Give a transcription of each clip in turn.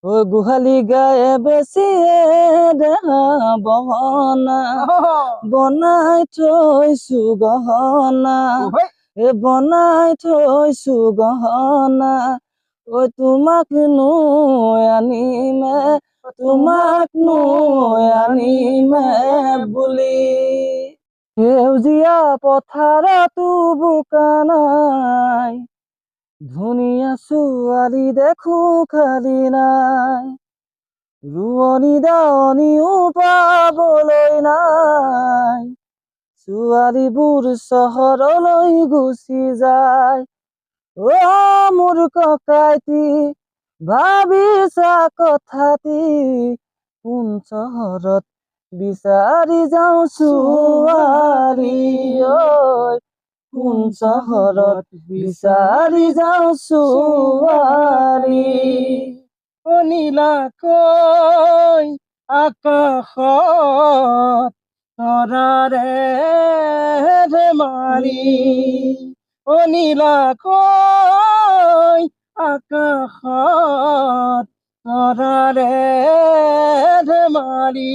ও গোহালি গায়ে বেছি দেহা বহনা বনাই থৈছো গহনা বনাই থৈছো গহনা ঐ তোমাক নৈ আনিমে তোমাক নৈ আনিমে বুলি সেউজীয়া পথাৰতো বোকা নাই ধুনীয়া ছোৱালী দেখো খালি নাই ৰোৱনী দাৱনীও পাবলৈ নাই ছোৱালীবোৰ চহৰলৈ গুচি যায় অ মোৰ ককাইটি ভাবিছা কথাটি কোন চহৰত বিচাৰি যাওঁ ছোৱালী ঐ কোন চহৰত বিচাৰি যাওঁ ছোৱালী নীলাকৈ আকাশত তৰাৰে ধেমালি নীলাকৈ আকাশত তৰাৰে ধেমালি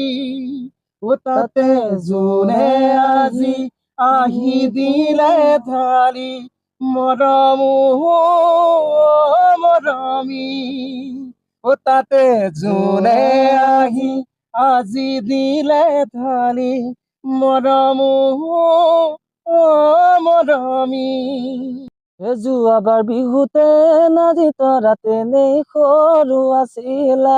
তাতে জোনে আজি আহি দিলে ঢালি মৰম মৰমী তাতে জোনে আহি আজি দিলে ঢালি মৰম মৰমী যোৱাবাৰ বিহুতে নাজি তৰাতে নেই সৰু আছিলা